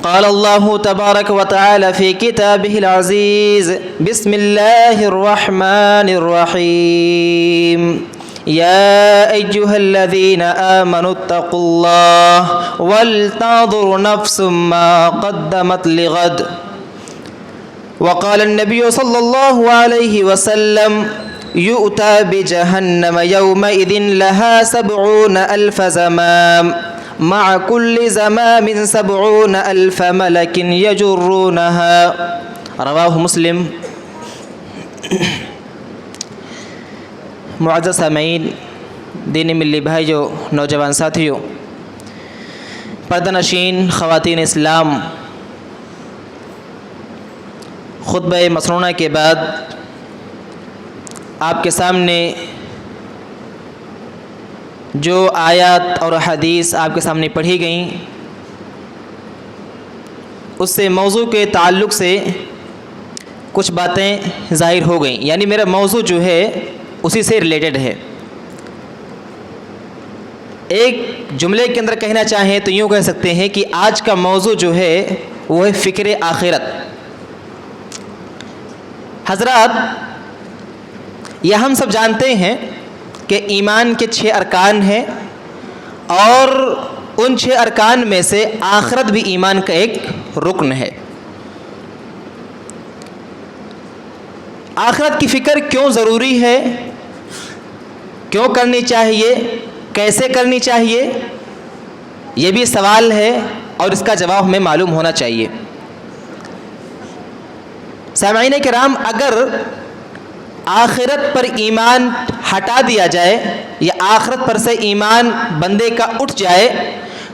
قال الله تبارك وتعالى في كتابه العزيز بسم الله الرحمن الرحيم يا أيها الذين آمنوا اتقوا الله ولتنظر نفس ما قدمت لغد وقال النبي صلى الله عليه وسلم يؤتى بجهنم يومئذ لها 70,000 زمام مع كل زمام 70,000 ملك يجرونها رواہ مسلم۔ معزز سامعین، دینی ملی بھائیو، نوجوان ساتھیوں، پردہ نشین خواتین اسلام، خطبہ مسنونہ کے بعد آپ کے سامنے جو آیات اور حدیث آپ کے سامنے پڑھی گئیں، اس سے موضوع کے تعلق سے کچھ باتیں ظاہر ہو گئیں، یعنی میرا موضوع جو ہے اسی سے ریلیٹڈ ہے۔ ایک جملے کے اندر کہنا چاہیں تو یوں کہہ سکتے ہیں کہ آج کا موضوع جو ہے وہ ہے فکر آخرت۔ حضرات، یہ ہم سب جانتے ہیں کہ ایمان کے 6 ارکان ہیں، اور ان 6 ارکان میں سے آخرت بھی ایمان کا ایک رکن ہے۔ آخرت کی فکر کیوں ضروری ہے، کیوں کرنی چاہیے، کیسے کرنی چاہیے، یہ بھی سوال ہے اور اس کا جواب ہمیں معلوم ہونا چاہیے۔ سامعین کرام، اگر آخرت پر ایمان ہٹا دیا جائے یا آخرت پر سے ایمان بندے کا اٹھ جائے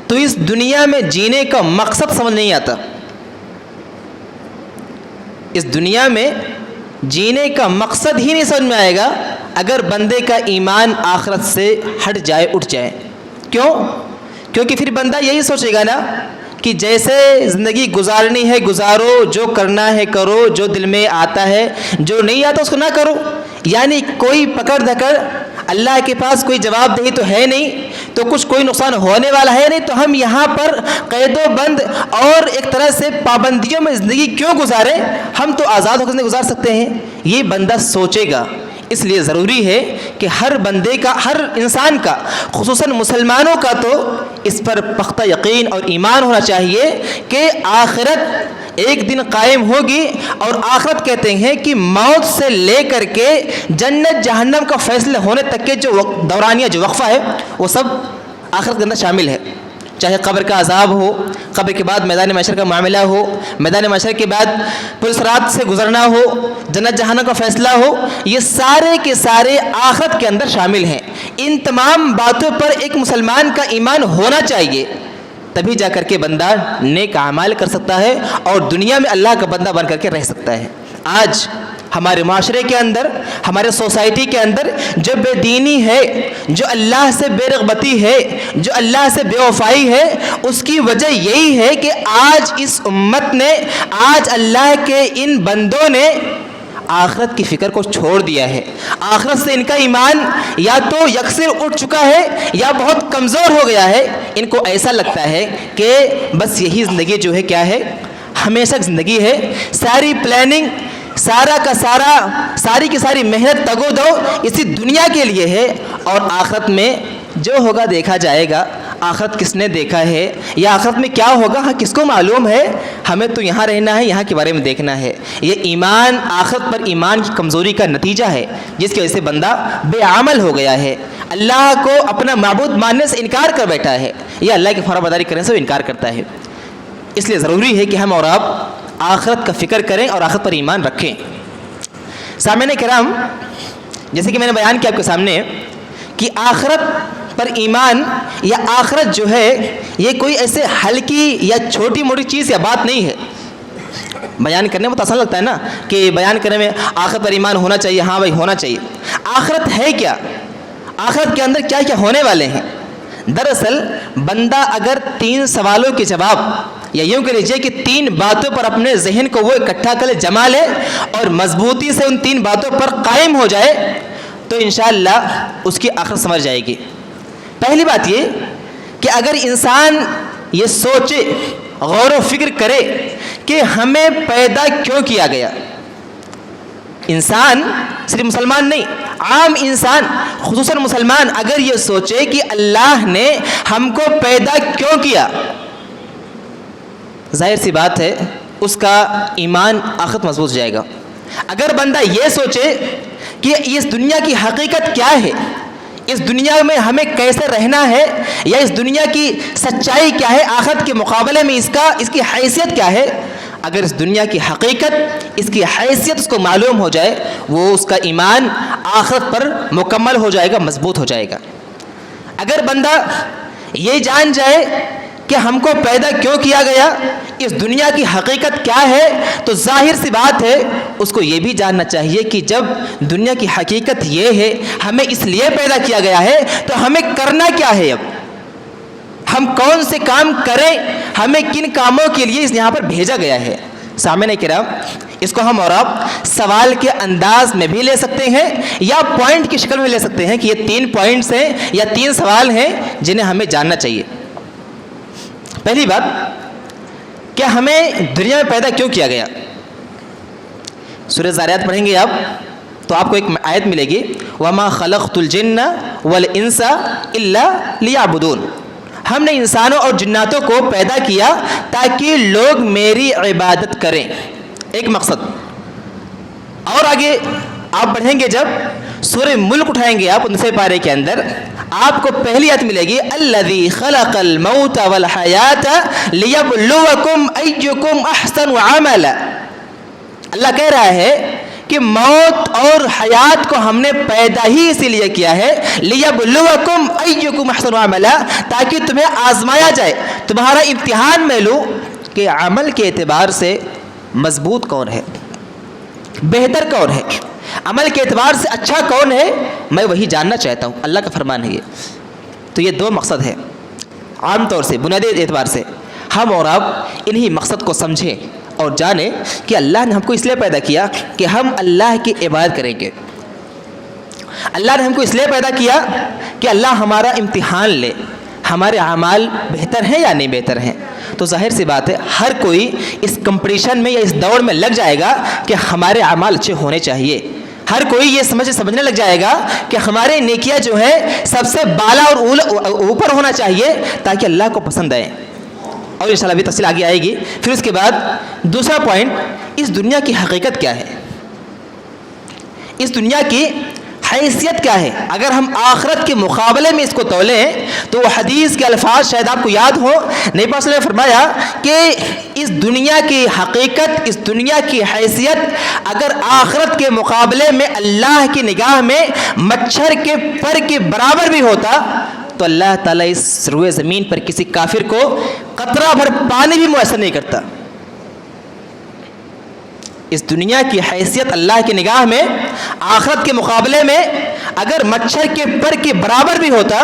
تو اس دنیا میں جینے کا مقصد سمجھ نہیں آتا۔ اس دنیا میں جینے کا مقصد ہی نہیں سمجھ میں آئے گا اگر بندے کا ایمان آخرت سے ہٹ جائے، اٹھ جائے۔ کیوں؟ کیونکہ پھر بندہ یہی سوچے گا نا کہ جیسے زندگی گزارنی ہے گزارو، جو کرنا ہے کرو، جو دل میں آتا ہے، جو نہیں آتا اس کو نہ کرو، یعنی کوئی پکڑ دھکڑ، اللہ کے پاس کوئی جواب دہی تو ہے نہیں، تو کچھ کوئی نقصان ہونے والا ہے نہیں، تو ہم یہاں پر قید و بند اور ایک طرح سے پابندیوں میں زندگی کیوں گزاریں، ہم تو آزاد ہو کر گزار سکتے ہیں، یہ بندہ سوچے گا۔ اس لیے ضروری ہے کہ ہر بندے کا، ہر انسان کا، خصوصاً مسلمانوں کا تو اس پر پختہ یقین اور ایمان ہونا چاہیے کہ آخرت ایک دن قائم ہوگی، اور آخرت کہتے ہیں کہ موت سے لے کر کے جنت جہنم کا فیصلہ ہونے تک کے جو دورانیہ، جو وقفہ ہے، وہ سب آخرت کے اندر شامل ہے۔ چاہے قبر کا عذاب ہو، قبر کے بعد میدان محشر کا معاملہ ہو، میدان محشر کے بعد پل صراط سے گزرنا ہو، جنت جہنم کا فیصلہ ہو، یہ سارے کے سارے آخرت کے اندر شامل ہیں۔ ان تمام باتوں پر ایک مسلمان کا ایمان ہونا چاہیے، تبھی جا کر کے بندہ نیک اعمال کر سکتا ہے اور دنیا میں اللہ کا بندہ بن کر کے رہ سکتا ہے۔ آج ہمارے معاشرے کے اندر، ہمارے سوسائٹی کے اندر جو بے دینی ہے، جو اللہ سے بے رغبتی ہے، جو اللہ سے بے وفائی ہے، اس کی وجہ یہی ہے کہ آج اس امت نے، آج اللہ کے ان بندوں نے آخرت کی فکر کو چھوڑ دیا ہے۔ آخرت سے ان کا ایمان یا تو یکسر اٹھ چکا ہے یا بہت کمزور ہو گیا ہے۔ ان کو ایسا لگتا ہے کہ بس یہی زندگی جو ہے کیا ہے، ہمیشہ زندگی ہے، ساری پلاننگ، سارا کا سارا، ساری کی ساری محنت تگ و دو اسی دنیا کے لیے ہے، اور آخرت میں جو ہوگا دیکھا جائے گا۔ آخرت کس نے دیکھا ہے یا آخرت میں کیا ہوگا، ہاں کس کو معلوم ہے، ہمیں تو یہاں رہنا ہے، یہاں کے بارے میں دیکھنا ہے۔ یہ ایمان، آخرت پر ایمان کی کمزوری کا نتیجہ ہے، جس کی وجہ سے بندہ بے عمل ہو گیا ہے، اللہ کو اپنا معبود ماننے سے انکار کر بیٹھا ہے، یا اللہ کی فرمانبرداری کرنے سے انکار کرتا ہے۔ اس لیے ضروری ہے کہ ہم اور آپ آخرت کا فکر کریں اور آخرت پر ایمان رکھیں۔ سامعین کرام، جیسے کہ میں نے بیان کیا آپ کے سامنے کہ آخرت پر ایمان یا آخرت جو ہے یہ کوئی ایسے ہلکی یا چھوٹی موٹی چیز یا بات نہیں ہے۔ بیان کرنے میں تو آسان لگتا ہے نا کہ بیان کرنے میں آخرت پر ایمان ہونا چاہیے، ہاں بھائی ہونا چاہیے۔ آخرت ہے کیا؟ آخرت کے اندر کیا کیا ہونے والے ہیں؟ دراصل بندہ اگر 3 سوالوں کے جواب، یا یوں کہہ لیجیے کہ 3 باتوں پر اپنے ذہن کو وہ اکٹھا کر جما لے اور مضبوطی سے ان 3 باتوں پر قائم ہو جائے تو انشاءاللہ اس کی آخرت سمجھ جائے گی۔ پہلی بات یہ کہ اگر انسان یہ سوچے، غور و فکر کرے کہ ہمیں پیدا کیوں کیا گیا. انسان صرف مسلمان نہیں، عام انسان خصوصاً مسلمان اگر یہ سوچے کہ اللہ نے ہم کو پیدا کیوں کیا، ظاہر سی بات ہے اس کا ایمان آخرت مضبوط ہو جائے گا. اگر بندہ یہ سوچے کہ اس دنیا کی حقیقت کیا ہے، اس دنیا میں ہمیں کیسے رہنا ہے، یا اس دنیا کی سچائی کیا ہے، آخرت کے مقابلے میں اس کی حیثیت کیا ہے، اگر اس دنیا کی حقیقت، اس کی حیثیت اس کو معلوم ہو جائے، وہ اس کا ایمان آخرت پر مکمل ہو جائے گا، مضبوط ہو جائے گا. اگر بندہ یہ جان جائے کہ ہم کو پیدا کیوں کیا گیا، اس دنیا کی حقیقت کیا ہے، تو ظاہر سی بات ہے اس کو یہ بھی جاننا چاہیے کہ جب دنیا کی حقیقت یہ ہے، ہمیں اس لیے پیدا کیا گیا ہے، تو ہمیں کرنا کیا ہے، اب ہم کون سے کام کریں، ہمیں کن کاموں کے لیے یہاں پر بھیجا گیا ہے. سامعین کرام، اس کو ہم اور آپ سوال کے انداز میں بھی لے سکتے ہیں یا پوائنٹ کی شکل میں لے سکتے ہیں کہ یہ 3 پوائنٹس ہیں یا 3 سوال ہیں جنہیں ہمیں جاننا چاہیے. پہلی بات، کہ ہمیں دنیا میں پیدا کیوں کیا گیا. سورہ زاریات پڑھیں گے آپ تو آپ کو ایک آیت ملے گی، وَمَا خَلَقْتُ الْجِنَّ وَالْإِنسَ إِلَّا لِيَعْبُدُونَ. ہم نے انسانوں اور جناتوں کو پیدا کیا تاکہ لوگ میری عبادت کریں. ایک مقصد. اور آگے آپ پڑھیں گے جب سورہ ملک اٹھائیں گے آپ 19 پارے کے اندر، آپ کو پہلی آیت ملے گی، الذی خلق الموت والحیات لیبلوکم ایکم احسن عملا. اللہ کہہ رہا ہے کہ موت اور حیات کو ہم نے پیدا ہی اسی لیے کیا ہے، لیبلوکم ایکم احسن عملا، تاکہ تمہیں آزمایا جائے، تمہارا امتحان میں لوں کہ عمل کے اعتبار سے مضبوط کون ہے، بہتر کون ہے، عمل کے اعتبار سے اچھا کون ہے، میں وہی جاننا چاہتا ہوں. اللہ کا فرمان ہے یہ. تو یہ 2 مقصد ہے عام طور سے، بنیادی اعتبار سے ہم اور آپ انہی مقصد کو سمجھیں اور جانیں کہ اللہ نے ہم کو اس لیے پیدا کیا کہ ہم اللہ کی عبادت کریں گے. اللہ نے ہم کو اس لیے پیدا کیا کہ اللہ ہمارا امتحان لے، ہمارے اعمال بہتر ہیں یا نہیں بہتر ہیں. تو ظاہر سی بات ہے ہر کوئی اس کمپٹیشن میں یا اس دوڑ میں لگ جائے گا کہ ہمارے اعمال اچھے ہونے چاہیے. ہر کوئی یہ سمجھنے لگ جائے گا کہ ہمارے نیکیاں جو ہیں سب سے بالا اور اوپر ہونا چاہیے تاکہ اللہ کو پسند آئے. اور انشاءاللہ بھی تفصیل آگے آئے گی. پھر اس کے بعد دوسرا پوائنٹ، اس دنیا کی حقیقت کیا ہے، اس دنیا کی حیثیت کیا ہے. اگر ہم آخرت کے مقابلے میں اس کو تولیں تو وہ حدیث کے الفاظ شاید آپ کو یاد ہو، نبی پاک صلی اللہ علیہ وسلم نے فرمایا کہ اس دنیا کی حقیقت، اس دنیا کی حیثیت اگر آخرت کے مقابلے میں اللہ کی نگاہ میں مچھر کے پر کے برابر بھی ہوتا تو اللہ تعالیٰ اس روئے زمین پر کسی کافر کو قطرہ بھر پانی بھی میسر نہیں کرتا. اس دنیا کی حیثیت اللہ کی نگاہ میں آخرت کے مقابلے میں اگر مچھر کے پر کے برابر بھی ہوتا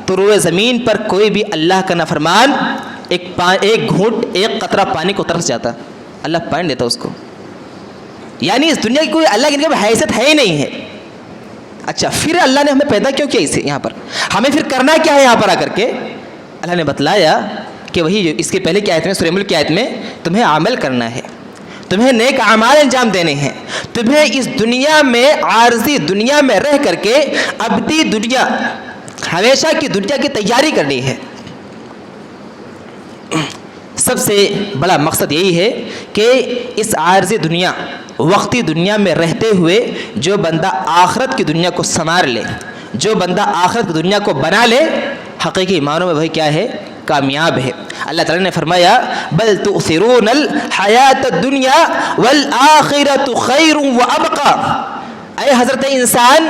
تو روئے زمین پر کوئی بھی اللہ کا نافرمان ایک گھونٹ، ایک قطرہ پانی کو ترس جاتا، اللہ پانی دیتا اس کو. یعنی اس دنیا کی کوئی اللہ کی نگاہ میں حیثیت ہے ہی نہیں ہے. اچھا، پھر اللہ نے ہمیں پیدا کیوں کیا اسے یہاں پر، ہمیں پھر کرنا کیا ہے یہاں پر آ کر کے. اللہ نے بتلایا کہ وہی جو اس کے پہلے کی آیت میں، سورہ ملک کی آیت میں، تمہیں عمل کرنا ہے، تمہیں نیک اعمال انجام دینے ہیں، تمہیں اس دنیا میں عارضی دنیا میں رہ کر کے ابدی دنیا، ہمیشہ کی دنیا کی تیاری کرنی ہے. سب سے بڑا مقصد یہی ہے کہ اس عارضی دنیا، وقتی دنیا میں رہتے ہوئے جو بندہ آخرت کی دنیا کو سنوار لے، جو بندہ آخرت کی دنیا کو بنا لے، حقیقی معنوں میں وہی کیا ہے، کامیاب ہے. اللہ تعالیٰ نے فرمایا بل تؤثرون الحیات الدنیا والآخرۃ خیر وابقی. اے حضرت انسان،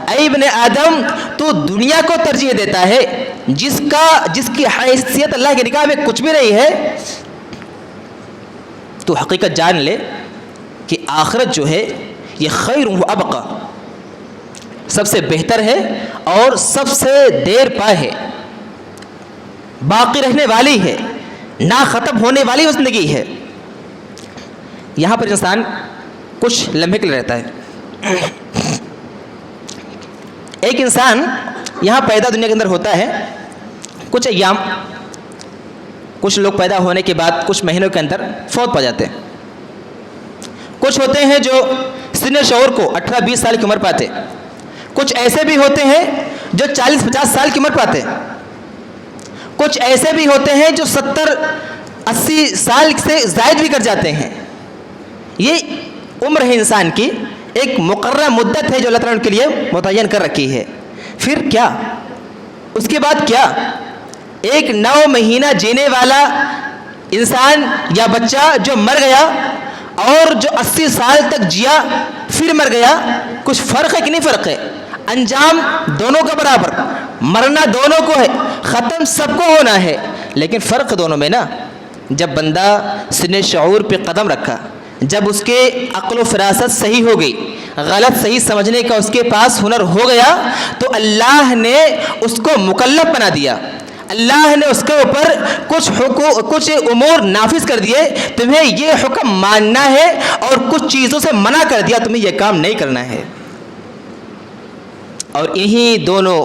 اے ابن آدم، تو دنیا کو ترجیح دیتا ہے جس کی حیثیت اللہ کی نگاہ میں کچھ بھی نہیں ہے. تو حقیقت جان لے کہ آخرت جو ہے یہ خیر و ابقا، سب سے بہتر ہے اور سب سے دیر پا ہے، باقی رہنے والی ہے، نہ ختم ہونے والی زندگی ہے. یہاں پر انسان کچھ لمحے کے لیے رہتا ہے. ایک انسان یہاں پیدا دنیا کے اندر ہوتا ہے کچھ ایام، کچھ لوگ پیدا ہونے کے بعد کچھ مہینوں کے اندر فوت پا جاتے ہیں. کچھ ہوتے ہیں جو سن شعور کو 18-20 سال کی عمر پاتے. کچھ ایسے بھی ہوتے ہیں جو 40-50 سال کی عمر پاتے. کچھ ایسے بھی ہوتے ہیں جو 70-80 سال سے زائد بھی کر جاتے ہیں. یہ عمر ہے انسان کی، ایک مقررہ مدت ہے جو اللہ تعالیٰ نے ان کے لیے متعین کر رکھی ہے. پھر کیا؟ اس کے بعد کیا؟ ایک 9 مہینہ جینے والا انسان یا بچہ جو مر گیا اور جو 80 سال تک جیا پھر مر گیا، کچھ فرق ہے کہ نہیں فرق ہے؟ انجام دونوں کا برابر، مرنا دونوں کو ہے، ختم سب کو ہونا ہے، لیکن فرق دونوں میں نا. جب بندہ سن شعور پہ قدم رکھا، جب اس کے عقل و فراست صحیح ہو گئی، غلط صحیح سمجھنے کا اس کے پاس ہنر ہو گیا، تو اللہ نے اس کو مکلف بنا دیا. اللہ نے اس کے اوپر کچھ امور نافذ کر دیے، تمہیں یہ حکم ماننا ہے، اور کچھ چیزوں سے منع کر دیا، تمہیں یہ کام نہیں کرنا ہے. اور انہی دونوں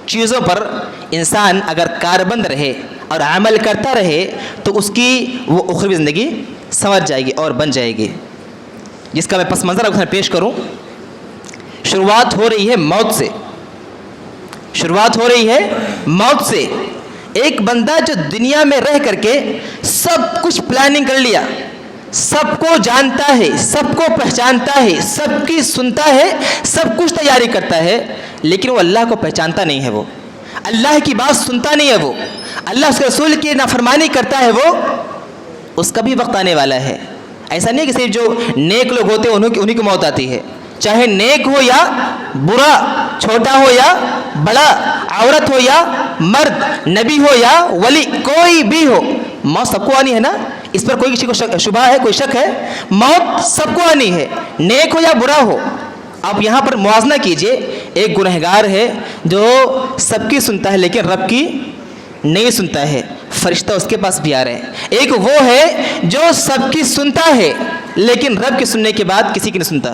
چیزوں پر انسان اگر کاربند رہے اور عمل کرتا رہے تو اس کی وہ اخروی زندگی سنور جائے گی اور بن جائے گی، جس کا میں پس منظر آپ کو پیش کروں. شروعات ہو رہی ہے موت سے. شروعات ہو رہی ہے موت سے. ایک بندہ جو دنیا میں رہ کر کے سب کچھ پلاننگ کر لیا، سب کو جانتا ہے، سب کو پہچانتا ہے، سب کی سنتا ہے، سب کچھ تیاری کرتا ہے، لیکن وہ اللہ کو پہچانتا نہیں ہے، وہ اللہ کی بات سنتا نہیں ہے، وہ اللہ اس کے رسول کی نافرمانی کرتا ہے، وہ اس کا بھی وقت آنے والا ہے. ایسا نہیں کہ صرف جو نیک لوگ ہوتے ہیں انہیں کی موت آتی ہے. چاہے نیک ہو یا برا، چھوٹا ہو یا بڑا، عورت ہو یا مرد، نبی ہو یا ولی، کوئی بھی ہو، موت سب کو آنی ہے نا. اس پر کوئی کسی کو شبہ ہے، کوئی شک ہے؟ موت سب کو آنی ہے، نیک ہو یا برا ہو. آپ یہاں پر موازنہ کیجئے، ایک گنہگار ہے جو سب کی سنتا ہے لیکن رب کی نہیں سنتا ہے، فرشتہ اس کے پاس بھی آ رہے ہیں. ایک وہ ہے جو سب کی سنتا ہے لیکن رب کی سننے کے بعد کسی کی نہیں سنتا.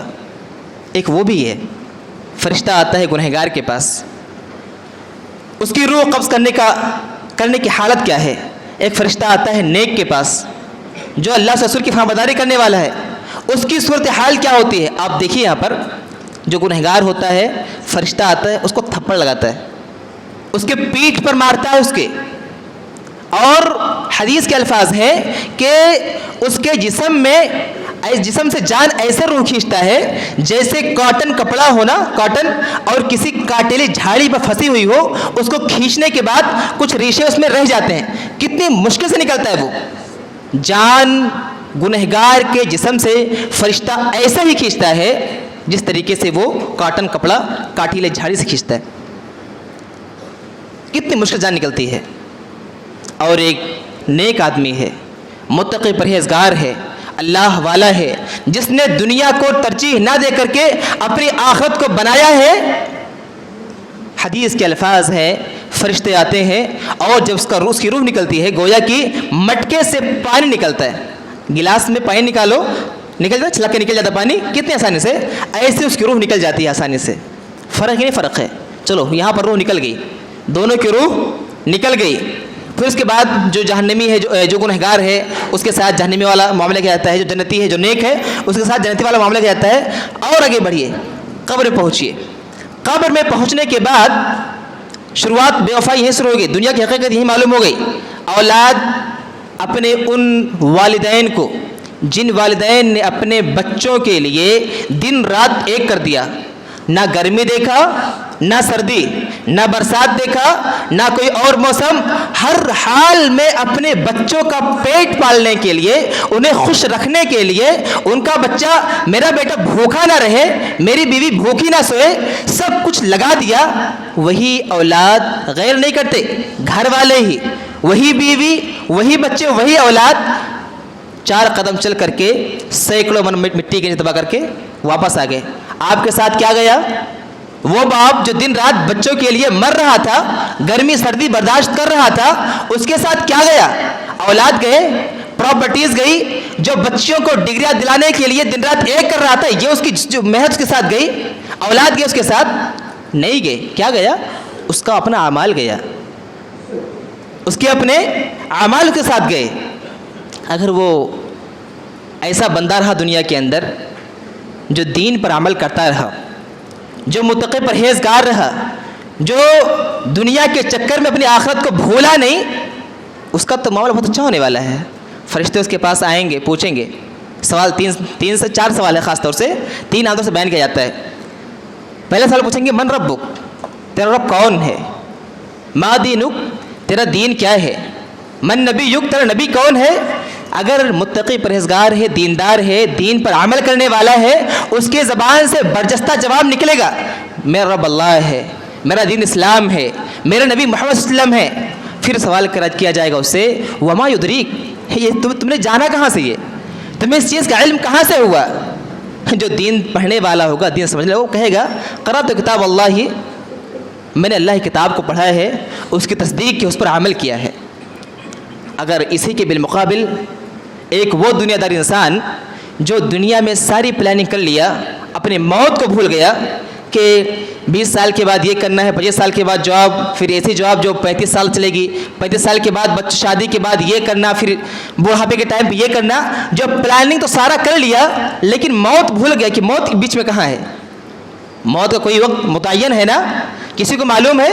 ایک وہ بھی ہے، فرشتہ آتا ہے گنہگار کے پاس، اس کی روح قبض کرنے کی حالت کیا ہے؟ ایک فرشتہ آتا ہے نیک کے پاس جو اللہ سے رسول کی فرمانبرداری کرنے والا ہے، اس کی صورتحال کیا ہوتی ہے؟ آپ دیکھیے یہاں پر جو گنہگار ہوتا ہے، فرشتہ آتا ہے، اس کو تھپڑ لگاتا ہے، اس کے پیٹھ پر مارتا ہے اس کے، اور حدیث کے الفاظ ہیں کہ اس کے جسم سے جان ایسے روح کھینچتا ہے جیسے کاٹن کپڑا ہونا، کاٹن اور کسی کاٹیلی جھاڑی پر پھنسی ہوئی ہو، اس کو کھینچنے کے بعد کچھ ریشے اس میں رہ جاتے ہیں. کتنی مشکل سے نکلتا ہے وہ جان. گنہگار کے جسم سے فرشتہ ایسا ہی کھینچتا ہے جس طریقے سے وہ کاٹن کپڑا کاٹیلے جھاڑی سے کھینچتا ہے. کتنی مشکل جان نکلتی ہے. اور ایک نیک آدمی ہے، متقی پرہیزگار ہے، اللہ والا ہے، جس نے دنیا کو ترجیح نہ دے کر کے اپنی آخرت کو بنایا ہے. حدیث کے الفاظ ہیں، فرشتے آتے ہیں اور جب اس کی روح نکلتی ہے گویا کہ مٹکے سے پانی نکلتا ہے. گلاس میں پانی نکالو، نکل جاتا، چھلک کے نکل جاتا پانی کتنے آسانی سے، ایسے اس کی روح نکل جاتی ہے آسانی سے. فرق ہی نہیں فرق ہے. چلو یہاں پر روح نکل گئی، دونوں کی روح نکل گئی. پھر اس کے بعد جو جہنمی ہے، جو گنہگار ہے، اس کے ساتھ جہنمی والا معاملہ کیا جاتا ہے، جو جنتی ہے، جو نیک ہے، اس کے ساتھ جنتی والا معاملہ کیا جاتا ہے. اور آگے بڑھیے، قبر میں پہنچیے. قبر میں پہنچنے کے بعد شروعات بے وفائی یہیں شروع ہو گئی. دنیا کی حقیقت یہی معلوم ہو گئی. اولاد اپنے ان والدین کو جن والدین نے اپنے بچوں کے لیے دن رات ایک کر دیا، نہ گرمی دیکھا، نہ سردی، نہ برسات دیکھا، نہ کوئی اور موسم، ہر حال میں اپنے بچوں کا پیٹ پالنے کے لیے، انہیں خوش رکھنے کے لیے، ان کا بچہ، میرا بیٹا بھوکا نہ رہے، میری بیوی بھوکی نہ سوئے، سب کچھ لگا دیا. وہی اولاد غیر نہیں کرتے، گھر والے ہی، وہی بیوی، وہی بچے، وہی اولاد 4 قدم چل کر کے سینکڑوں من مٹی کے تباہ کر کے واپس آ گئے. آپ کے ساتھ کیا گیا؟ وہ باپ جو دن رات بچوں کے لیے مر رہا تھا، گرمی سردی برداشت کر رہا تھا، اس کے ساتھ کیا گیا؟ اولاد گئے، پراپرٹیز گئی. جو بچوں کو ڈگریاں دلانے کے لیے دن رات ایک کر رہا تھا، یہ اس کی جو محنت کے ساتھ گئی. اولاد گئے اس کے ساتھ نہیں گئے. کیا گیا؟ اس کا اپنا اعمال گیا، اس کے اپنے اعمال کے ساتھ گئے. اگر وہ ایسا بندہ رہا دنیا کے اندر جو دین پر عمل کرتا رہا, جو متقی پرہیزگار رہا, جو دنیا کے چکر میں اپنی آخرت کو بھولا نہیں, اس کا تو معاملہ بہت اچھا ہونے والا ہے. فرشتے اس کے پاس آئیں گے, پوچھیں گے سوال. تین سے چار سوال ہے, خاص طور سے 3 آنتوں سے بیان کیا جاتا ہے. پہلا سوال پوچھیں گے من ربک, تیرا رب کون ہے؟ ما دینک, تیرا دین کیا ہے؟ من نبیک, تیرا نبی کون ہے؟ اگر متقی پرہیزگار ہے, دیندار ہے, دین پر عمل کرنے والا ہے, اس کے زبان سے برجستہ جواب نکلے گا میرا رب اللہ ہے, میرا دین اسلام ہے, میرا نبی محمد صلی اللہ علیہ وسلم ہے. پھر سوال کیا جائے گا اس سے وما یدریک, یہ تم نے جانا کہاں سے, یہ تمہیں اس چیز کا علم کہاں سے ہوا؟ جو دین پڑھنے والا ہوگا, دین سمجھنے والا, وہ کہے گا قرأت کتاب اللہ, میں نے اللہ کی کتاب کو پڑھا ہے, اس کی تصدیق کی, اس پر عمل کیا ہے. اگر اسی کے بالمقابل ایک وہ دنیا دار انسان جو دنیا میں ساری پلاننگ کر لیا, اپنے موت کو بھول گیا کہ 20 سال کے بعد یہ کرنا ہے, 25 سال کے بعد جاب, پھر ایسی جاب جو 35 سال چلے گی, 35 سال کے بعد شادی کے بعد یہ کرنا, پھر بڑھاپے کے ٹائم پہ یہ کرنا, جو پلاننگ تو سارا کر لیا لیکن موت بھول گیا کہ موت بیچ میں کہاں ہے. موت کا کوئی وقت متعین ہے نا, کسی کو معلوم ہے؟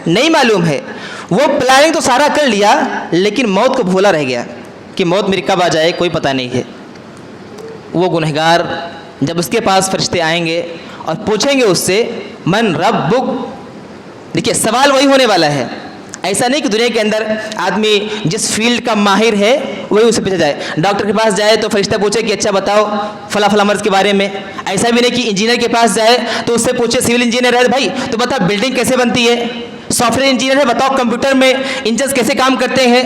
نہیں معلوم ہے. وہ پلاننگ تو سارا کر لیا لیکن موت کو بھولا رہ گیا کہ موت میری کب آ جائے کوئی پتہ نہیں ہے. وہ گنہگار جب اس کے پاس فرشتے آئیں گے اور پوچھیں گے اس سے من ربک, دیکھیے سوال وہی ہونے والا ہے. ایسا نہیں کہ دنیا کے اندر آدمی جس فیلڈ کا ماہر ہے وہی اسے پیچھے جائے. ڈاکٹر کے پاس جائے تو فرشتہ پوچھے کہ اچھا بتاؤ فلاں فلاں مرض کے بارے میں. ایسا بھی نہیں کہ انجینئر کے پاس جائے تو اس سے پوچھے, سول انجینئر ہے بھائی تو بتا بلڈنگ کیسے بنتی ہے, سافٹ ویئر انجینئر ہے بتاؤ کمپیوٹر میں انجنز کیسے کام کرتے ہیں.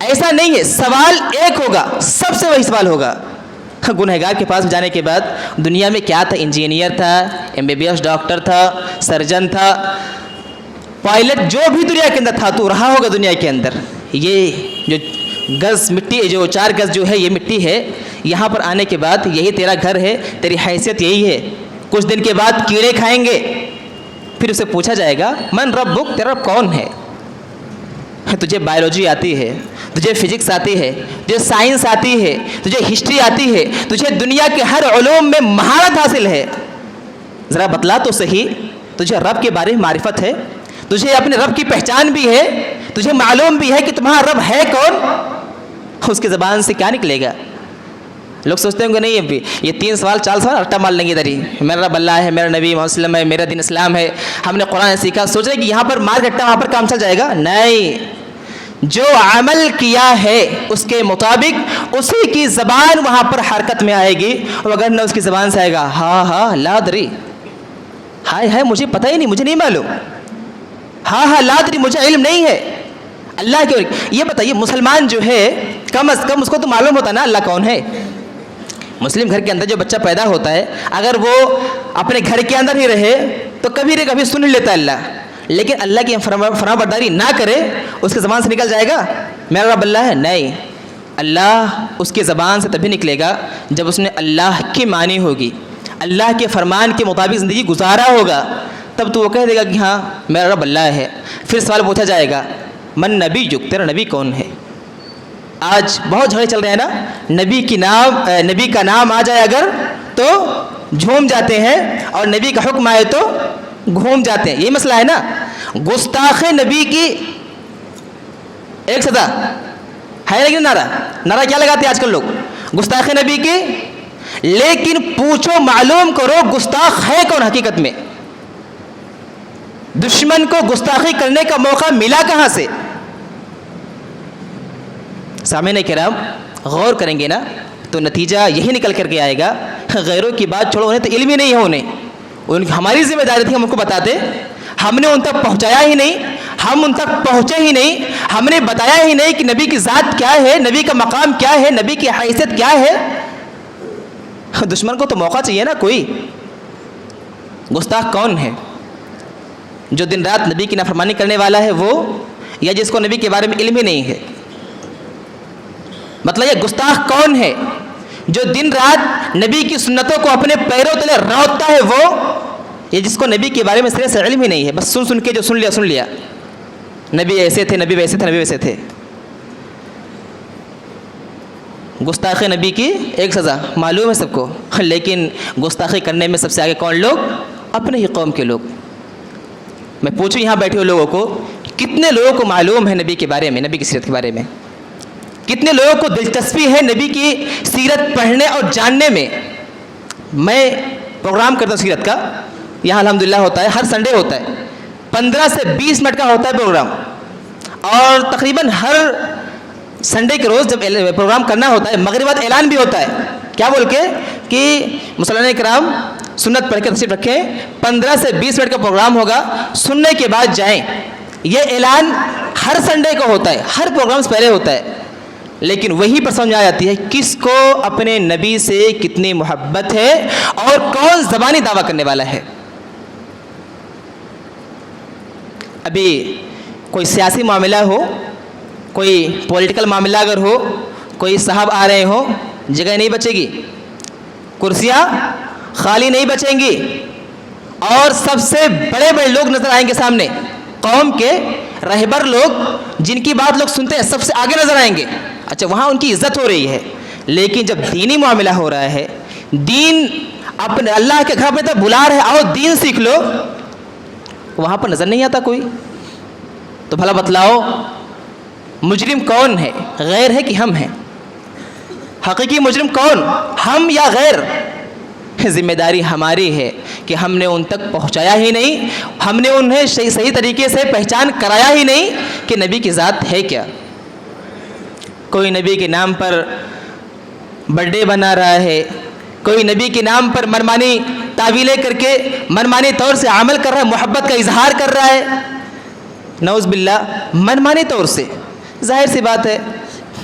ایسا نہیں ہے, سوال ایک ہوگا, سب سے وہی سوال ہوگا. گنہگار کے پاس جانے کے بعد دنیا میں کیا تھا؟ انجینئر تھا, MBBS ڈاکٹر تھا, سرجن تھا, پائلٹ, جو بھی دنیا کے اندر تھا تو رہا ہوگا دنیا کے اندر. یہ جو گز مٹی, جو 4 گز جو ہے یہ مٹی ہے, یہاں پر آنے کے بعد یہی تیرا گھر ہے, تیری حیثیت یہی ہے. کچھ دن کے بعد کیڑے کھائیں گے. پھر اسے پوچھا جائے گا من ربک, تیرا رب کون ہے؟ تجھے بایولوجی آتی ہے, تجھے فزکس آتی ہے, تجھے سائنس آتی ہے, تجھے ہسٹری آتی ہے, تجھے دنیا کے ہر علوم میں مہارت حاصل ہے, ذرا بتلا تو صحیح تجھے رب کے بارے میں معرفت ہے, تجھے اپنے رب کی پہچان بھی ہے, تجھے معلوم بھی ہے کہ تمہارا رب ہے کون. اس کے زبان سے کیا نکلے گا؟ لوگ سوچتے ہوں گے نہیں یہ 3 سوال 4 سوال رٹا مار لیں گے ادھر ہی, میرا رب اللہ ہے, میرا نبی محمد صلی اللہ علیہ وسلم ہے, میرا دین اسلام ہے, ہم نے قرآن سیکھا, سوچ رہے کہ یہاں پر مار گٹا وہاں پر کام چل جائے گا. نہیں, جو عمل کیا ہے اس کے مطابق اسی کی زبان وہاں پر حرکت میں آئے گی. اگر نہ اس کی زبان سے آئے گا ہاں لا ادری, ہائے مجھے پتہ ہی نہیں, مجھے نہیں معلوم, ہاں لا ادری, مجھے علم نہیں ہے. اللہ کے یہ بتائیے مسلمان جو ہے کم از کم اس کو تو معلوم ہوتا نا اللہ کون ہے. مسلم گھر کے اندر جو بچہ پیدا ہوتا ہے اگر وہ اپنے گھر کے اندر ہی رہے تو کبھی نہ کبھی سن لیتا ہے اللہ, لیکن اللہ کی فرما برداری نہ کرے اس کے زبان سے نکل جائے گا میرا رب اللہ ہے. نہیں, اللہ اس کے زبان سے تبھی نکلے گا جب اس نے اللہ کی مانی ہوگی, اللہ کے فرمان کے مطابق زندگی گزارا ہوگا, تب تو وہ کہہ دے گا کہ ہاں میرا رب اللہ ہے. پھر سوال پوچھا جائے گا من نبی یق, تیرا نبی کون ہے؟ آج بہت جھگڑے چل رہے ہیں نا, نبی کا نام آ جائے اگر تو جھوم جاتے ہیں اور نبی کا حکم آئے تو گھوم جاتے ہیں. یہی مسئلہ ہے نا. گستاخ نبی کی ایک سزا ہے, لیکن نعرہ کیا لگاتے ہیں آج کل لوگ؟ گستاخ نبی کی. لیکن پوچھو معلوم کرو گستاخ ہے کون حقیقت میں؟ دشمن کو گستاخی کرنے کا موقع ملا کہاں سے؟ سامعین کرام غور کریں گے نا تو نتیجہ یہی نکل کر کے آئے گا, غیروں کی بات چھوڑو, انہیں تو علم ہی نہیں ہے, انہیں ہماری ذمہ داری تھی ہم ان کو بتاتے, ہم نے ان تک پہنچایا ہی نہیں, ہم ان تک پہنچے ہی نہیں, ہم نے بتایا ہی نہیں کہ نبی کی ذات کیا ہے, نبی کا مقام کیا ہے, نبی کی حیثیت کیا ہے. دشمن کو تو موقع چاہیے نا کوئی. گستاخ کون ہے؟ جو دن رات نبی کی نافرمانی کرنے والا ہے وہ, یا جس کو نبی کے بارے میں علم ہی نہیں ہے؟ مطلب یہ گستاخ کون ہے؟ جو دن رات نبی کی سنتوں کو اپنے پیروں تلے روتا ہے وہ, یا جس کو نبی کے بارے میں سرے سے علم ہی نہیں ہے, بس سن کے جو سن لیا. نبی ایسے تھے، نبی ویسے تھے، نبی ویسے تھے. گستاخی نبی کی ایک سزا معلوم ہے سب کو، لیکن گستاخی کرنے میں سب سے آگے کون لوگ؟ اپنے ہی قوم کے لوگ. میں پوچھوں یہاں بیٹھے ہوئے لوگوں کو، کتنے لوگوں کو معلوم ہے نبی کے بارے میں، نبی کی سیرت کے بارے میں؟ کتنے لوگوں کو دلچسپی ہے نبی کی سیرت پڑھنے اور جاننے میں؟ میں پروگرام کرتا ہوں سیرت کا، یہاں الحمدللہ ہوتا ہے، ہر سنڈے ہوتا ہے، 15 سے 20 منٹ کا ہوتا ہے پروگرام. اور تقریباً ہر سنڈے کے روز جب پروگرام کرنا ہوتا ہے، مغرب بعد اعلان بھی ہوتا ہے. کیا بول کے؟ کہ مسلمان کرام سنت پڑھ کے تشریف رکھیں، 15 سے 20 منٹ کا پروگرام ہوگا، سننے کے بعد جائیں. یہ اعلان ہر سنڈے کو ہوتا ہے، ہر پروگرام سے پہلے ہوتا ہے. لیکن وہیں پر سمجھ آ جاتی ہے کس کو اپنے نبی سے کتنی محبت ہے اور کون زبانی دعویٰ کرنے والا ہے. ابھی کوئی سیاسی معاملہ ہو، کوئی پولیٹیکل معاملہ اگر ہو، کوئی صاحب آ رہے ہوں، جگہ نہیں بچے گی، کرسیاں خالی نہیں بچیں گی، اور سب سے بڑے بڑے لوگ نظر آئیں گے سامنے، قوم کے رہبر لوگ جن کی بات لوگ سنتے ہیں سب سے آگے نظر آئیں گے. اچھا وہاں ان کی عزت ہو رہی ہے، لیکن جب دینی معاملہ ہو رہا ہے، دین اپنے اللہ کے گھر پہ بلا رہے آؤ دین سیکھ لو، وہاں پر نظر نہیں آتا کوئی. تو بھلا بتلاؤ مجرم کون ہے؟ غیر ہے کہ ہم ہیں؟ حقیقی مجرم کون، ہم یا غیر؟ ذمہ داری ہماری ہے کہ ہم نے ان تک پہنچایا ہی نہیں، ہم نے انہیں صحیح طریقے سے پہچان کرایا ہی نہیں کہ نبی کی ذات ہے کیا. کوئی نبی کے نام پر برتھ ڈے بنا رہا ہے، کوئی نبی کے نام پر منمانی تعویلیں کر کے منمانی طور سے عمل کر رہا ہے، محبت کا اظہار کر رہا ہے، نعوذ باللہ، منمانی طور سے. ظاہر سی بات ہے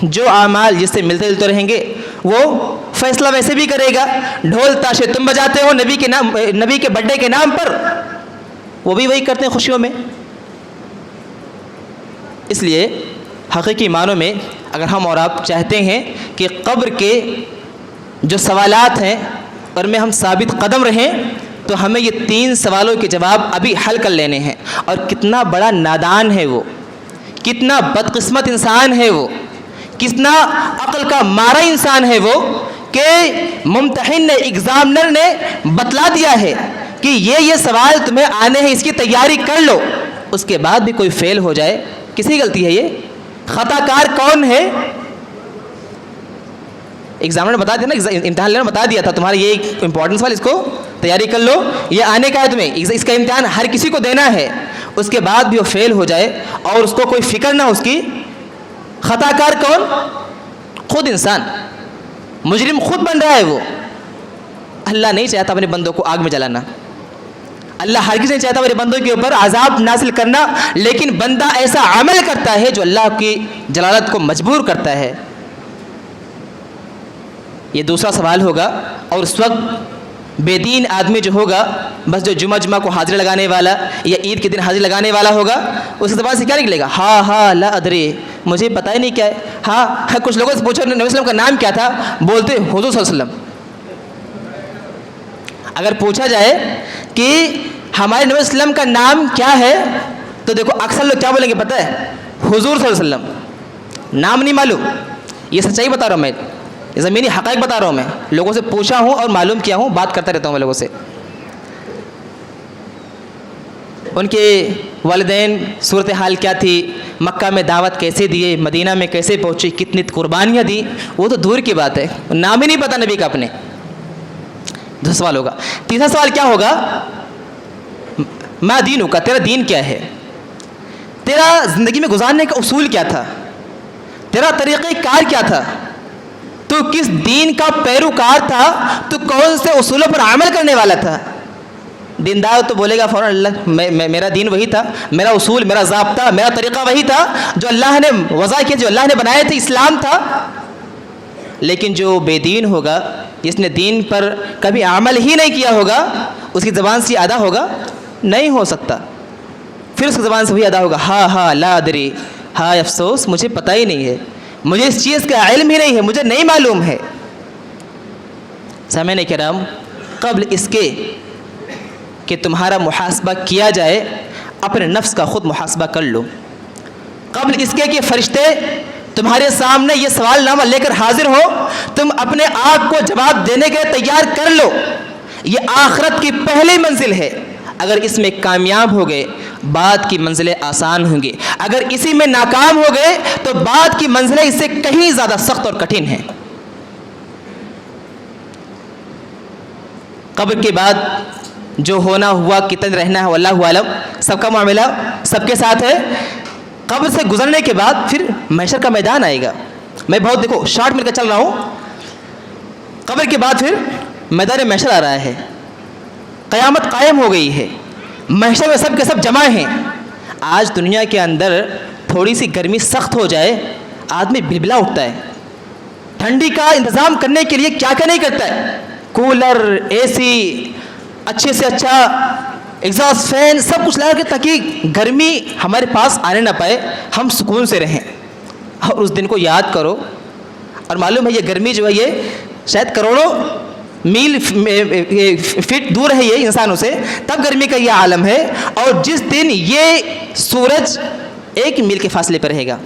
جو اعمال جس سے ملتے جلتے رہیں گے وہ فیصلہ ویسے بھی کرے گا. ڈھول تاشے تم بجاتے ہو نبی کے نام، نبی کے برتھ ڈے کے نام پر، وہ بھی وہی کرتے ہیں خوشیوں میں. اس لیے حقیقی معنوں میں اگر ہم اور آپ چاہتے ہیں کہ قبر کے جو سوالات ہیں اور میں ہم ثابت قدم رہیں، تو ہمیں یہ 3 سوالوں کے جواب ابھی حل کر لینے ہیں. اور کتنا بڑا نادان ہے وہ، کتنا بدقسمت انسان ہے وہ، کتنا عقل کا مارا انسان ہے وہ کہ ممتحن نے، ایگزامنر نے بتلا دیا ہے کہ یہ سوال تمہیں آنے ہیں، اس کی تیاری کر لو. اس کے بعد بھی کوئی فیل ہو جائے، کسی غلطی ہے یہ؟ خطا کار کون ہے؟ ایگزامنر نے بتا دیا نا، امتحان لینا بتا دیا تھا تمہارا یہ امپورٹنس والا، اس کو تیاری کر لو، یہ آنے کا ہے تمہیں، اس کا امتحان ہر کسی کو دینا ہے. اس کے بعد بھی وہ فیل ہو جائے اور اس کو کوئی فکر نہ اس کی. خطا کار کون؟ خود انسان، مجرم خود بن رہا ہے وہ. اللہ نہیں چاہتا اپنے بندوں کو آگ میں جلانا، اللہ ہرگز نہیں چاہتا میرے بندوں کے اوپر عذاب نازل کرنا، لیکن بندہ ایسا عمل کرتا ہے جو اللہ کی جلالت کو مجبور کرتا ہے. یہ دوسرا سوال ہوگا. اور اس وقت بے دین آدمی جو ہوگا، بس جو جمعہ کو حاضری لگانے والا یا عید کے دن حاضری لگانے والا ہوگا، اس زبان سے کیا نکلے گا؟ ہاں لا ادری، مجھے پتہ ہی نہیں کیا ہے. ہاں کچھ لوگوں سے پوچھو نبی صلی اللہ علیہ وسلم کا نام کیا تھا، بولتے حضور صلی اللہ علیہ وسلم. اگر پوچھا جائے کہ ہمارے نبی صلی اللہ علیہ وسلم کا نام کیا ہے، تو دیکھو اکثر لوگ کیا بولیں گے پتہ ہے؟ حضور صلی اللہ علیہ وسلم. نام نہیں معلوم. یہ سچائی بتا رہا ہوں میں، یہ زمینی حقائق بتا رہا ہوں. میں لوگوں سے پوچھا ہوں اور معلوم کیا ہوں، بات کرتا رہتا ہوں میں لوگوں سے. ان کے والدین صورتحال کیا تھی، مکہ میں دعوت کیسے دیے، مدینہ میں کیسے پہنچی، کتنی قربانیاں دی، وہ تو دور کی بات ہے، نام ہی نہیں پتہ نبی کا اپنے. دوسرا سوال ہوگا. تیسرا سوال کیا ہوگا؟ ما دینک کا، تیرا دین کیا ہے، تیرا زندگی میں گزارنے کا اصول کیا تھا، تیرا طریقہ کار کیا تھا، تو کس دین کا پیروکار تھا، تو کون سے اصولوں پر عمل کرنے والا تھا. دیندار تو بولے گا فوراً اللہ میرا دین وہی تھا، میرا اصول، میرا ضابطہ، میرا طریقہ وہی تھا جو اللہ نے وضع کیا، جو اللہ نے بنایا تھا، اسلام تھا. لیکن جو بے دین ہوگا، جس نے دین پر کبھی عمل ہی نہیں کیا ہوگا، اس کی زبان سے ادا ہوگا نہیں ہو سکتا. پھر اس کی زبان سے وہی ادا ہوگا، ہاں لا ادری، ہائے افسوس مجھے پتہ ہی نہیں ہے، مجھے اس چیز کا علم ہی نہیں ہے، مجھے نہیں معلوم ہے. سامعین کرام، قبل اس کے کہ تمہارا محاسبہ کیا جائے، اپنے نفس کا خود محاسبہ کر لو. قبل اس کے کہ فرشتے تمہارے سامنے یہ سوال نامہ لے کر حاضر ہو، تم اپنے آپ کو جواب دینے کے تیار کر لو۔ یہ آخرت کی پہلی منزل ہے، اگر اس میں کامیاب ہو گئے بعد کی منزلیں آسان ہوں گی، اگر اسی میں ناکام ہو گئے تو بعد کی منزلیں اس سے کہیں زیادہ سخت اور کٹھن ہیں۔ قبر کے بعد جو ہونا ہوا، کتنا رہنا ہے واللہ عالم، سب کا معاملہ سب کے ساتھ ہے۔ قبر سے گزرنے کے بعد پھر محشر کا میدان آئے گا۔ میں بہت دیکھو شارٹ مل کر چل رہا ہوں۔ قبر کے بعد پھر میدان محشر آ رہا ہے، قیامت قائم ہو گئی ہے، محشر میں سب کے سب جمع ہیں۔ آج دنیا کے اندر تھوڑی سی گرمی سخت ہو جائے آدمی بلبلا اٹھتا ہے، ٹھنڈی کا انتظام کرنے کے لیے کیا کیا نہیں کرتا ہے، کولر، اے سی، اچھے سے اچھا ایگزاسٹ فین، سب کچھ لگا کے تاکہ گرمی ہمارے پاس آنے نہ پائے، ہم سکون سے رہیں۔ اور اس دن کو یاد کرو، اور معلوم ہے یہ گرمی جو ہے یہ شاید کروڑوں میل فٹ دور ہے یہ انسانوں سے، تب گرمی کا یہ عالم ہے۔ اور جس دن یہ سورج 1 میل کے فاصلے پر رہے گا،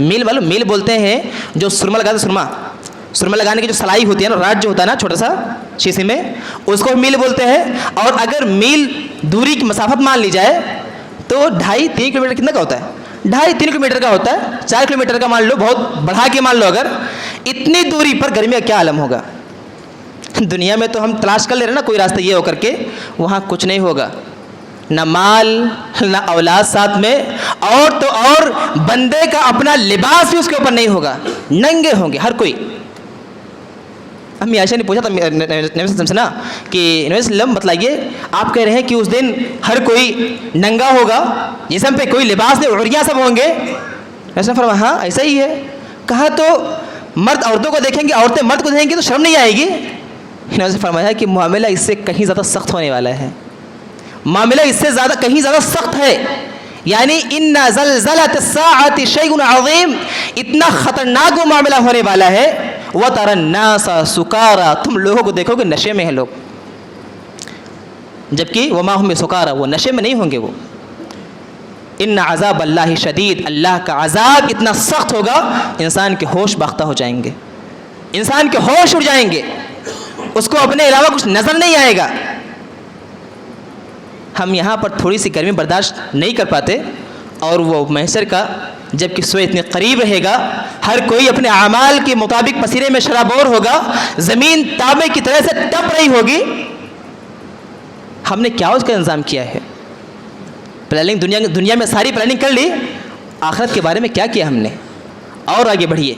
میل والوں میل بولتے ہیں جو سرما لگاتے، سرما لگانے کی جو سلائی ہوتی ہے نا، راڈ جو ہوتا ہے نا چھوٹا سا شیشے میں، اس کو میل بولتے ہیں۔ اور اگر میل دوری کی مسافت مان لی جائے تو 2.5-3 کلومیٹر کتنا کا ہوتا ہے؟ 2.5-3 کلومیٹر کا ہوتا ہے، 4 کلومیٹر کا مان لو، بہت بڑھا کے مان لو۔ اگر اتنی دوری پر گرمی کا کیا عالم ہوگا؟ دنیا میں تو ہم تلاش کر لے رہے ہیں نا کوئی راستہ یہ ہو کر کے، وہاں کچھ نہیں ہوگا، نہ مال نہ اولاد ساتھ میں، اور تو اور بندے کا اپنا لباس بھی اس کے اوپر نہیں ہوگا، ننگے ہوں گے ہر کوئی۔ امی عائشہ نے پوچھا تھا نبی صلی اللہ علیہ وسلم سے نا کہ نبی صلی اللہ علیہ وسلم بتلائیے، آپ کہہ رہے ہیں کہ اس دن ہر کوئی ننگا ہوگا، جسم پہ کوئی لباس نہیں، عریاں سب ہوں گے؟ ایسا فرمایا ہاں ایسا ہی ہے۔ کہا تو مرد عورتوں کو دیکھیں گے، عورتیں مرد کو دیکھیں گے تو شرم نہیں آئے گی؟ انہوں نے فرمایا کہ معاملہ اس سے کہیں زیادہ سخت ہونے والا ہے، معاملہ اس سے زیادہ کہیں زیادہ سخت ہے۔ یعنی ان زلزلۃ الساعۃ شیء عظیم، اتنا خطرناک وہ معاملہ ہونے والا ہے۔ وَتَرَى النَّاسَ سُكَارَى، تم لوگوں کو دیکھو کہ نشے میں ہیں لوگ، جبکہ وَمَا هُمْ بِسُكَارَى، وہ نشے میں نہیں ہوں گے۔ وہ ان عذاب اللہ شدید، اللہ کا عذاب اتنا سخت ہوگا انسان کے ہوش باختہ ہو جائیں گے، انسان کے ہوش اڑ جائیں گے، اس کو اپنے علاوہ کچھ نظر نہیں آئے گا۔ ہم یہاں پر تھوڑی سی گرمی برداشت نہیں کر پاتے، اور وہ محشر کا جب کہ سوئے اتنے قریب رہے گا، ہر کوئی اپنے اعمال کے مطابق پسینے میں شرابور ہوگا، زمین تابے کی طرح سے تپ رہی ہوگی۔ ہم نے کیا اس کا انتظام کیا ہے؟ پلاننگ دنیا میں ساری پلاننگ کر لی، آخرت کے بارے میں کیا کیا ہم نے؟ اور آگے بڑھیے۔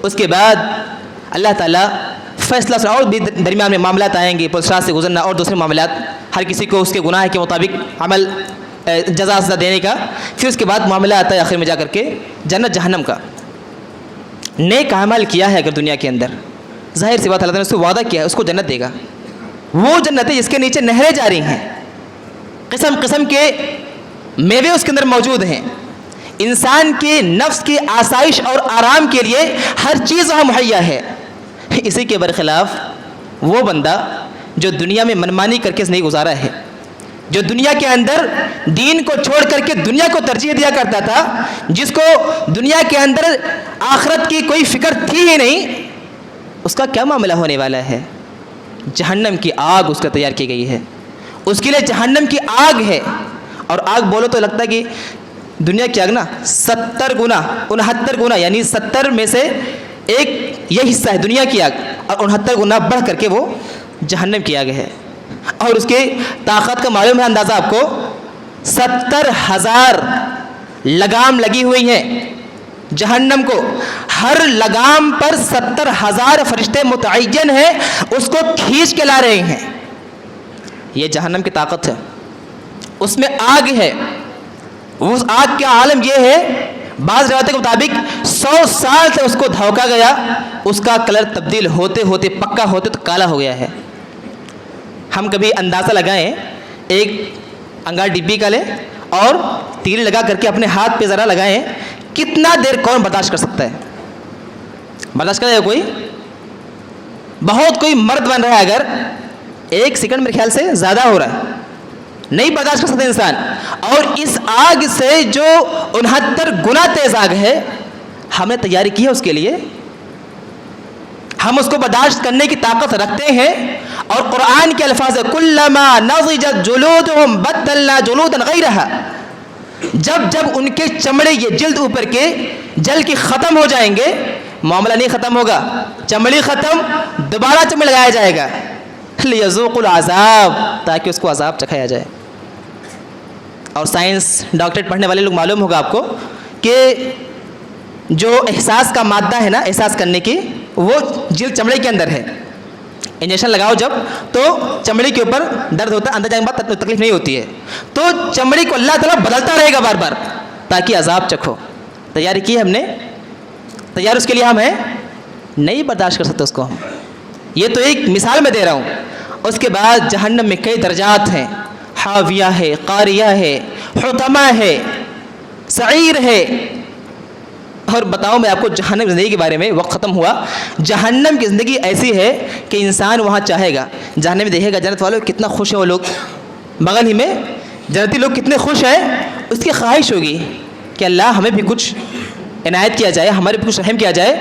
اس کے بعد اللہ تعالیٰ فیصلہ، اور بھی درمیان میں معاملات آئیں گے، پلسرات سے گزرنا اور دوسرے معاملات، ہر کسی کو اس کے گناہ کے مطابق عمل جزا سزا دینے کا۔ پھر اس کے بعد معاملہ آتا ہے آخر میں جا کر کے جنت جہنم کا۔ نیک عمل کیا ہے اگر دنیا کے اندر، ظاہر سی بات اللہ تعالیٰ نے اس کو وعدہ کیا ہے، اس کو جنت دے گا۔ وہ جنت ہے جس کے نیچے نہریں جاری ہیں، قسم قسم کے میوے اس کے اندر موجود ہیں، انسان کے نفس کی آسائش اور آرام کے لیے ہر چیز وہاں مہیا ہے۔ اسی کے برخلاف وہ بندہ جو دنیا میں منمانی کر کے نہیں گزارا ہے، جو دنیا کے اندر دین کو چھوڑ کر کے دنیا کو ترجیح دیا کرتا تھا، جس کو دنیا کے اندر آخرت کی کوئی فکر تھی ہی نہیں، اس کا کیا معاملہ ہونے والا ہے؟ جہنم کی آگ اس کا تیار کی گئی ہے، اس کے لیے جہنم کی آگ ہے۔ اور آگ بولو تو لگتا ہے کہ دنیا کی آگ نا 70 گنا 69 گنا، یعنی 70 میں سے ایک یہ حصہ ہے دنیا کی آگ، اور 69 گنا بڑھ کر کے وہ جہنم کی آگ ہے۔ اور اس کے طاقت کا معلوم ہے اندازہ آپ کو، 70,000 لگام لگی ہوئی ہیں جہنم کو، ہر لگام پر 70,000 فرشتے متعین ہیں، اس کو کھینچ کے لا رہے ہیں۔ یہ جہنم کی طاقت ہے، اس میں آگ ہے۔ اس آگ کا عالم یہ ہے، بعض روایتوں کے مطابق 100 سال سے اس کو دھوکا گیا، اس کا کلر تبدیل ہوتے ہوتے پکا ہوتے تو کالا ہو گیا ہے۔ ہم کبھی اندازہ لگائیں، ایک انگار ڈبی کا لیں اور تیل لگا کر کے اپنے ہاتھ پہ ذرا لگائیں، کتنا دیر کون برداشت کر سکتا ہے؟ برداشت کرے گا کوئی؟ بہت کوئی مرد بن رہا ہے اگر 1 سیکنڈ میرے خیال سے زیادہ ہو رہا ہے، نہیں برداشت کر سکتے انسان. اور اس آگ سے جو 69 گنا تیز آگ ہے, ہم نے تیاری کی ہے اس کے لیے, ہم اس کو برداشت کرنے کی طاقت رکھتے ہیں. اور قرآن کے الفاظ ہے کلما نضجت جلودہم بدلنا جلودا غیرہا, جب جب ان کے چمڑے یہ جلد اوپر کے جل کے ختم ہو جائیں گے, معاملہ نہیں ختم ہوگا, چمڑی ختم, دوبارہ چمڑ لگایا جائے گا, لیذوقوا العذاب, تاکہ اس کو عذاب چکھایا جائے. اور سائنس ڈاکٹریٹ پڑھنے والے لوگ معلوم ہوگا آپ کو کہ جو احساس کا مادہ ہے نا, احساس کرنے کی, وہ جلد چمڑے کے اندر ہے. انجیکشن لگاؤ جب تو چمڑی کے اوپر درد ہوتا ہے, اندر جانے کے بعد تکلیف نہیں ہوتی ہے, تو چمڑی کو اللہ تعالیٰ بدلتا رہے گا بار بار تاکہ عذاب چکھو. تیاری کی ہم نے, تیار اس کے لیے ہم ہیں, نہیں برداشت کر سکتے اس کو ہم. یہ تو ایک مثال میں دے رہا ہوں. اس کے بعد جہنم میں کئی درجات ہیں, حاویہ ہے, قاریہ ہے, حطمہ ہے, سعیر ہے. اور بتاؤں میں آپ کو جہنم کی زندگی کے بارے میں, وقت ختم ہوا. جہنم کی زندگی ایسی ہے کہ انسان وہاں چاہے گا, جہنم میں دیکھے گا جنت والوں کتنا خوش ہیں وہ لوگ, بغل ہی میں جنتی لوگ کتنے خوش ہیں. اس کی خواہش ہوگی کہ اللہ ہمیں بھی کچھ عنایت کیا جائے, ہمارے بھی کچھ رحم کیا جائے.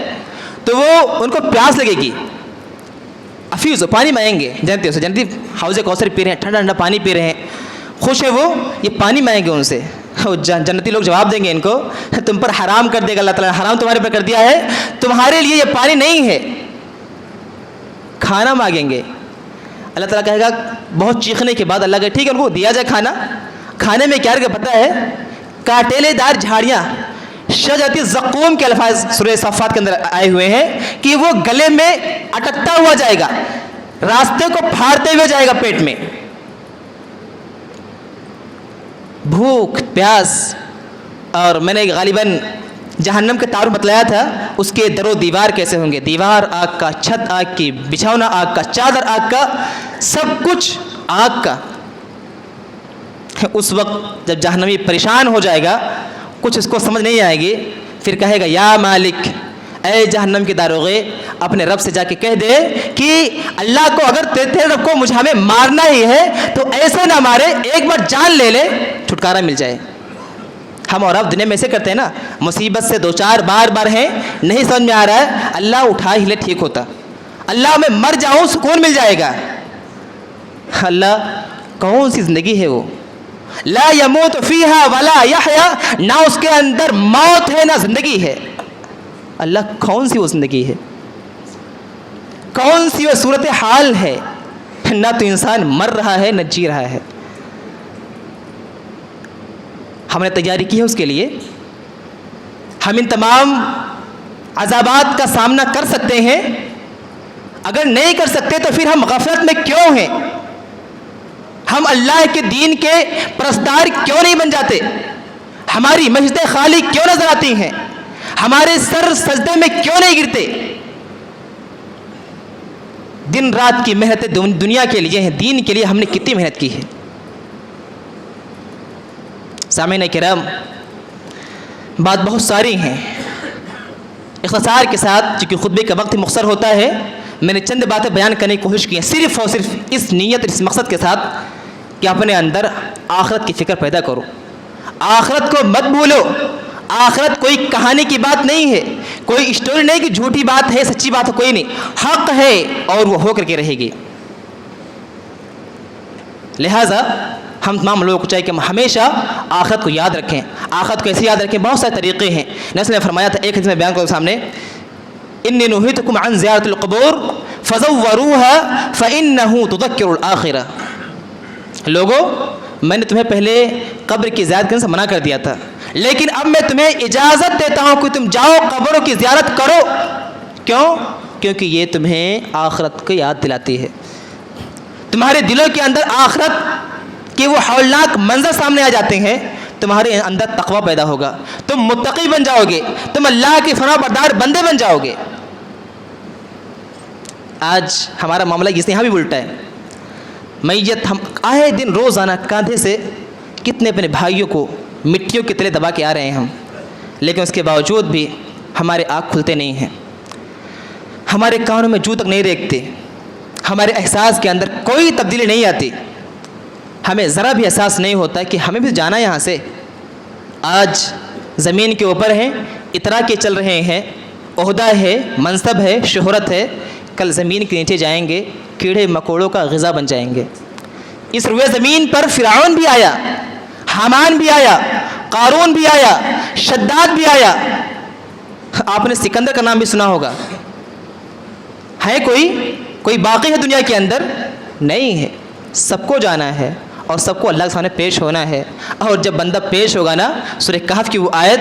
تو وہ ان کو پیاس لگے گی, افیوز پانی مانگیں گے جنتیوں سے. جنتی حوض کوثر پی رہے ہیں, ٹھنڈا ٹھنڈا پانی پی رہے ہیں, خوش ہے وہ, یہ پانی مانگیں گے ان سے. جنتی لوگ جواب دیں گے ان کو, تم پر حرام کر دے گا اللہ تعالیٰ, حرام تمہارے پر کر دیا ہے, تمہارے لیے یہ پانی نہیں ہے. کھانا مانگیں گے, اللہ تعالیٰ کہے گا بہت چیخنے کے بعد, اللہ کہے ٹھیک ہے ان کو دیا جائے کھانا. کھانے میں کیا رکھے پتہ ہے, کاٹیلے دار جھاڑیاں, شجرۃ الزقوم کے الفاظ سورہ صفات کے اندر آئے ہوئے ہیں کہ وہ گلے میں اٹکتا ہوا جائے گا, راستے کو پھاڑتے ہوئے جائے گا پیٹ میں. بھوک پیاس. اور میں نے غالباً جہنم کے تعارف بتلایا تھا, اس کے در و دیوار کیسے ہوں گے. دیوار آگ کا, چھت آگ کی, بچھونا آگ کا, چادر آگ کا, سب کچھ آگ کا. اس وقت جب جہنمی پریشان ہو جائے گا, کچھ اس کو سمجھ نہیں آئے گی, پھر کہے گا یا مالک, اے جہنم کے داروغے, اپنے رب سے جا کے کہہ دے کہ اللہ کو اگر تیرے رب کو مجھے ہمیں مارنا ہی ہے تو ایسے نہ مارے, ایک بار جان لے لے, چھٹکارا مل جائے. ہم اور آپ دنیا میں ایسے کرتے ہیں نا, مصیبت سے دو چار بار بار ہیں, نہیں سمجھ میں آ رہا ہے, اللہ اٹھا ہی لے ٹھیک ہوتا, اللہ میں مر جاؤں سکون مل جائے گا. اللہ کون سی زندگی ہے وہ, لا یموت فیہا ولا یحیا, نہ اس کے اندر موت ہے نہ زندگی ہے. اللہ کون سی وہ زندگی ہے, کون سی وہ صورتحال ہے, نہ تو انسان مر رہا ہے نہ جی رہا ہے. ہم نے تیاری کی ہے اس کے لیے, ہم ان تمام عذابات کا سامنا کر سکتے ہیں. اگر نہیں کر سکتے تو پھر ہم غفلت میں کیوں ہیں, ہم اللہ کے دین کے پرستار کیوں نہیں بن جاتے, ہماری مسجدیں خالی کیوں نظر آتی ہیں, ہمارے سر سجدے میں کیوں نہیں گرتے. دن رات کی محنتیں دنیا کے لیے ہیں, دین کے لیے ہم نے کتنی محنت کی ہے. سامعین کرام, بات بہت ساری ہیں, اختصار کے ساتھ چونکہ خطبے کا وقت مختصر ہوتا ہے, میں نے چند باتیں بیان کرنے کی کوشش کی ہیں, صرف اور صرف اس نیت, اس مقصد کے ساتھ کہ اپنے اندر آخرت کی فکر پیدا کرو. آخرت کو مت بھولو. آخرت کوئی کہانی کی بات نہیں ہے, کوئی اسٹوری نہیں کہ جھوٹی بات ہے سچی بات ہے, کوئی نہیں, حق ہے اور وہ ہو کر کے رہے گی. لہٰذا ہم تمام لوگوں کو چاہیے کہ ہم ہمیشہ آخرت کو یاد رکھیں. آخرت کو ایسے یاد رکھیں, بہت سارے طریقے ہیں. نبی نے فرمایا تھا, ایک حدیث میں بیان کرو سامنے, انی نہیتکم عن زیارت القبور فزوروها فانه تذکر الآخرہ. لوگوں, میں نے تمہیں پہلے قبر کی زیارت کرنے سے منع کر دیا تھا, لیکن اب میں تمہیں اجازت دیتا ہوں کہ تم جاؤ قبروں کی زیارت کرو. کیوں؟ کیونکہ یہ تمہیں آخرت کو یاد دلاتی ہے. تمہارے دلوں کے اندر آخرت کے وہ ہولناک منظر سامنے آ جاتے ہیں, تمہارے اندر تقوی پیدا ہوگا, تم متقی بن جاؤ گے, تم اللہ کے فرما بردار بندے بن جاؤ گے. آج ہمارا معاملہ اس یہاں بھی الٹا ہے. میت ہم آئے دن روزانہ کاندھے سے کتنے اپنے بھائیوں کو مٹیوں کے تلے دبا کے آ رہے ہیں ہم, لیکن اس کے باوجود بھی ہمارے آنکھ کھلتے نہیں ہیں, ہمارے کانوں میں جو تک نہیں ریکتے, ہمارے احساس کے اندر کوئی تبدیلی نہیں آتی. ہمیں ذرا بھی احساس نہیں ہوتا کہ ہمیں بھی جانا یہاں سے. آج زمین کے اوپر ہیں, اترا کے چل رہے ہیں, عہدہ ہے, منصب ہے, شہرت ہے, کل زمین کے نیچے جائیں گے, کیڑے مکوڑوں کا غذا بن جائیں گے. اس روئے زمین پر فرعون بھی آیا, حامان بھی آیا, قارون بھی آیا, شداد بھی آیا. آپ نے سکندر کا نام بھی سنا ہوگا. ہے کوئی باقی ہے دنیا کے اندر؟ نہیں ہے. سب کو جانا ہے اور سب کو اللہ کے سامنے پیش ہونا ہے. اور جب بندہ پیش ہوگا نا, سورہ کہف کی وہ آیت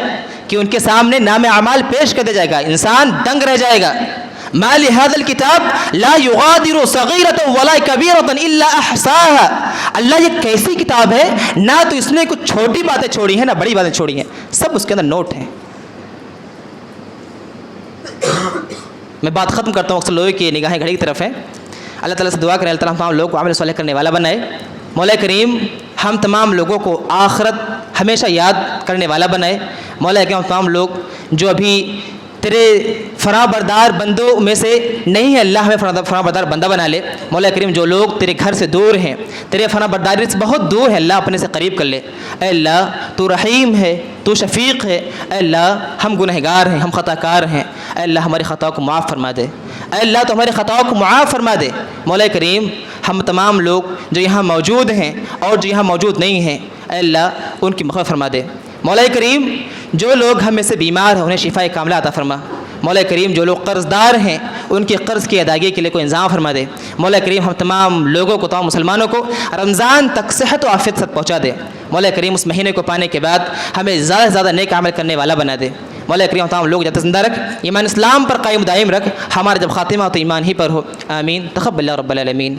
کہ ان کے سامنے نام اعمال پیش کر دیا جائے گا, انسان دنگ رہ جائے گا. ما لهذا الكتاب لا يغادر صغيرة ولا كبيرة الا احصاها. اللہ یہ کیسی کتاب ہے, نہ تو اس نے کچھ چھوٹی باتیں چھوڑی ہیں نہ بڑی باتیں چھوڑی ہیں, سب اس کے اندر نوٹ ہیں. میں بات ختم کرتا ہوں. اکثر لوگوں کی نگاہیں گھڑی کی طرف ہیں. اللہ تعالیٰ سے دعا کریں اللہ تعالیٰ ہم تمام لوگوں کو عمل صالح کرنے والا بنائے. مولا کریم ہم تمام لوگوں کو آخرت ہمیشہ یاد کرنے والا بنائے. مولا کریم ہم تمام لوگ جو ابھی تیرے فرما بردار بندوں میں سے نہیں ہے, اللہ ہمیں فرما بردار بندہ بنا لے. مولا کریم جو لوگ تیرے گھر سے دور ہیں, تیرے فرما برداری سے بہت دور ہیں, اللہ اپنے سے قریب کر لے. اے اللہ تو رحیم ہے, تو شفیق ہے. اے اللہ ہم گنہگار ہیں, ہم خطا کار ہیں. اے اللہ ہماری خطاؤں کو معاف فرما دے. اے اللہ تو ہماری خطاؤں کو معاف فرما دے. مولا کریم ہم تمام لوگ جو یہاں موجود ہیں اور جو یہاں موجود نہیں ہیں, اے اللہ ان کی مغفرت فرما دے. مولا کریم جو لوگ ہم میں سے بیمار ہیں انہیں شفاء کاملہ عطا فرما. مولا کریم جو لوگ قرض دار ہیں ان کے قرض کی ادائیگی کے لیے کوئی انتظام فرما دے. مولا کریم ہم تمام لوگوں کو, تمام مسلمانوں کو رمضان تک صحت و عافیت سے پہنچا دے. مولا کریم اس مہینے کو پانے کے بعد ہمیں زیادہ سے زیادہ نیک عمل کرنے والا بنا دے. مولا کریم تمام لوگ جب زندہ رکھ, ایمان اسلام پر قائم دائم رکھ. ہمارا جب خاتمہ ہو تو ایمان ہی پر ہو. آمین. تقبل اللہ رب العالمین.